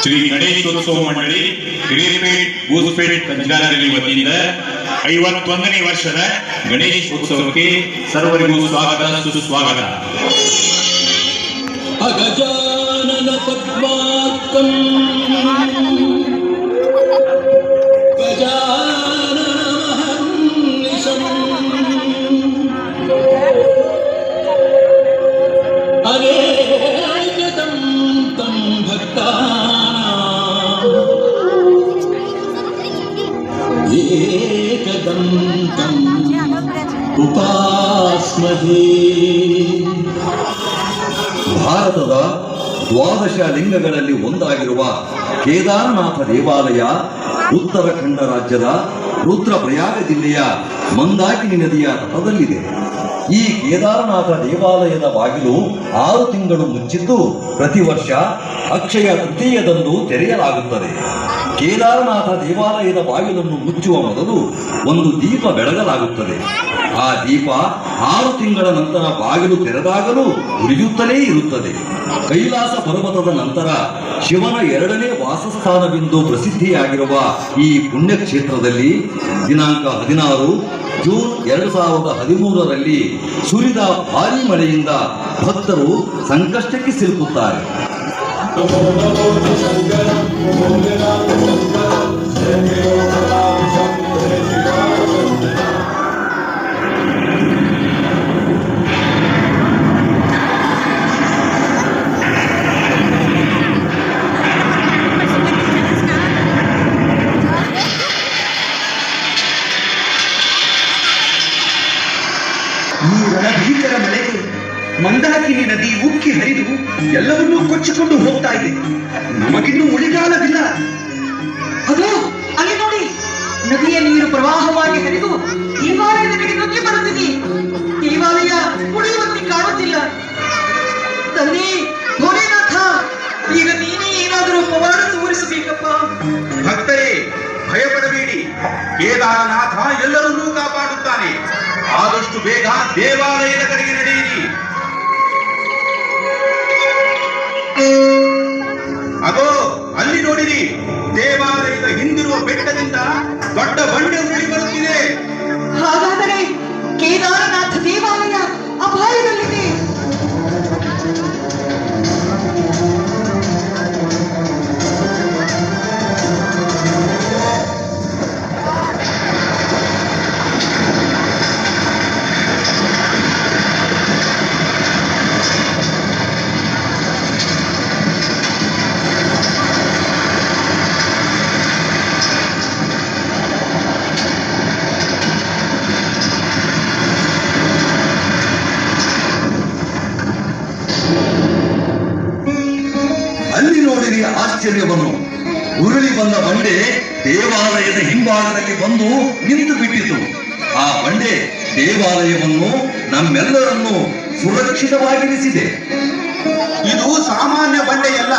ಶ್ರೀ ಗಣೇಶೋತ್ಸವ ಮಂಡಳಿ ಹಿರಿಯಪೇಟ್ ಬೂಸ್ಪೇಟ್ ಕಂಜಗಾರರಲ್ಲಿ ವತಿಯಿಂದ 51ನೇ ವರ್ಷದ ಗಣೇಶೋತ್ಸವಕ್ಕೆ ಸರ್ವರಿಗೂ ಸ್ವಾಗತ ಸುಸ್ವಾಗತ. ಅಗಜಾನನ ಪದ್ಮಾರ್ಕಂ ಗಜಾನನಮಹರ್ನಿಶಂ ಅನೇಕದಂ ತಂ ಭಕ್ತಾನಾಂ ಏಕದಂ ತಂ ಉಪಾಸ್ಮಹೇ. ಭಾರತದ 12 ಲಿಂಗಗಳಲ್ಲಿ ಒಂದಾಗಿರುವ ಕೇದಾರನಾಥ ದೇವಾಲಯ ಉತ್ತರಾಖಂಡ ರಾಜ್ಯದ ರುದ್ರಪ್ರಯಾಗ ಜಿಲ್ಲೆಯ ಮಂದಾಕಿನಿ ನದಿಯ ತಟದಲ್ಲಿದೆ. ಈ ಕೇದಾರನಾಥ ದೇವಾಲಯದ ಬಾಗಿಲು 6 ತಿಂಗಳು ಮುಚ್ಚಿದ್ದು ಪ್ರತಿ ವರ್ಷ ಅಕ್ಷಯ ತೃತೀಯದಂದು ತೆರೆಯಲಾಗುತ್ತದೆ. ಕೇದಾರನಾಥ ದೇವಾಲಯದ ಬಾಗಿಲನ್ನು ಮುಚ್ಚುವ ಮೊದಲು ಒಂದು ದೀಪ ಬೆಳಗಲಾಗುತ್ತದೆ. ಆ ದೀಪ 6 ತಿಂಗಳ ನಂತರ ಬಾಗಿಲು ತೆರೆದಾಗಲೂ ಉರಿಯುತ್ತಲೇ ಇರುತ್ತದೆ. ಕೈಲಾಸ ಪರ್ವತದ ನಂತರ ಶಿವನ 2ನೇ ವಾಸಸ್ಥಾನವೆಂದು ಪ್ರಸಿದ್ಧಿಯಾಗಿರುವ ಈ ಪುಣ್ಯಕ್ಷೇತ್ರದಲ್ಲಿ ದಿನಾಂಕ 16 ಜೂನ್ 2013ರಲ್ಲಿ ಸುರಿದ ಭಾರೀ ಮಳೆಯಿಂದ ಭಕ್ತರು ಸಂಕಷ್ಟಕ್ಕೆ ಸಿಲುಕುತ್ತಾರೆ. ಈ ರಣಭೀಕರ ಮಳೆಗೆ ಮಂದಾಕಿನಿ ನದಿ ಉಕ್ಕಿ ಹರಿದು ಎಲ್ಲವನ್ನೂ ಕೊಚ್ಚಿಕೊಂಡು ಹೋಗ್ತಾ ಇದೆ. ನಮಗಿನ್ನೂ ಉಳಿಗಾಲವಿಲ್ಲ. ಅದು ಅಲ್ಲಿ ನೋಡಿ, ನದಿಯ ನೀರು ಪ್ರವಾಹವಾಗಿ ಹರಿದು ದೇವಾಲಯದ ಕಡೆ ನುಗ್ಗಿ ಬರುತ್ತಿದೆ. ದೇವಾಲಯ ಉಳಿಯುವಂತೆ ಕಾಣುತ್ತಿಲ್ಲ. ತಂದೆ ಭೋಲೆನಾಥ, ಈಗ ನೀನೇ ಏನಾದರೂ ಪವಾಡ ತೋರಿಸಬೇಕಪ್ಪ. ಭಕ್ತರೇ, ಭಯಪಡಬೇಡಿ. ಕೇದಾರನಾಥ ಎಲ್ಲರನ್ನೂ ಕಾಪಾಡುತ್ತಾನೆ. ಆದಷ್ಟು ಬೇಗ ದೇವಾಲಯದ ಕಡೆಗೆ ನಡೆಯಿರಿ. ಅದೋ ಅಲ್ಲಿ ನೋಡಿರಿ, ದೇವಾಲಯದ ಹಿಂದಿರುವ ಬೆಟ್ಟದಿಂದ ದೊಡ್ಡ ಬಂಡೆ ಉರುಳಿ ಬರುತ್ತಿದೆ. ಹಾಗಾದರೆ ಕೇದಾರನಾಥ ದೇವಾಲಯ ಅಪಾಯದಲ್ಲಿದೆ. ಅಲ್ಲಿ ನೋಡಿರಿ ಆಶ್ಚರ್ಯವನ್ನು. ಉರುಳಿ ಬಂದ ಬಂಡೆ ದೇವಾಲಯದ ಹಿಂಭಾಗದಲ್ಲಿ ಬಂದು ನಿಂತು ಬಿಟ್ಟಿತು. ಆ ಬಂಡೆ ದೇವಾಲಯವನ್ನು ನಮ್ಮೆಲ್ಲರನ್ನು ಸುರಕ್ಷಿತವಾಗಿರಿಸಿದೆ. ಇದು ಸಾಮಾನ್ಯ ಬಂಡೆಯಲ್ಲ,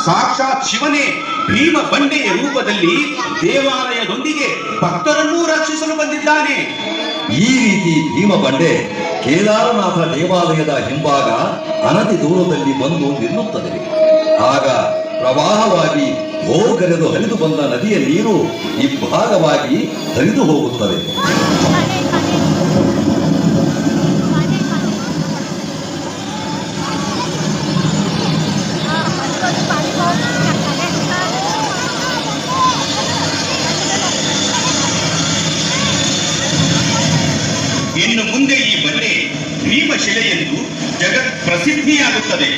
ಸಾಕ್ಷಾತ್ ಶಿವನೇ ಭೀಮ ಬಂಡೆಯ ರೂಪದಲ್ಲಿ ದೇವಾಲಯದೊಂದಿಗೆ ಭಕ್ತರನ್ನೂ ರಕ್ಷಿಸಲು ಬಂದಿದ್ದಾನೆ. ಈ ರೀತಿ ಭೀಮ ಬಂಡೆ ಕೇದಾರನಾಥ ದೇವಾಲಯದ ಹಿಂಭಾಗ ಅನತಿ ದೂರದಲ್ಲಿ ಬಂದು ನಿಲ್ಲುತ್ತದೆ. ಆಗ ಪ್ರವಾಹವಾಗಿ ಭೋಗರೆದು ಹರಿದು ಬಂದ ನದಿಯ ನೀರು ಇಬ್ಬಾಗವಾಗಿ ಹರಿದು ಹೋಗುತ್ತದೆ. ಇನ್ನು ಮುಂದೆ ಈ ಬಂಡೆ ಭೀಮಶಿಲೆ ಎಂದು ಜಗತ್ ಪ್ರಸಿದ್ಧಿಯಾಗುತ್ತದೆ.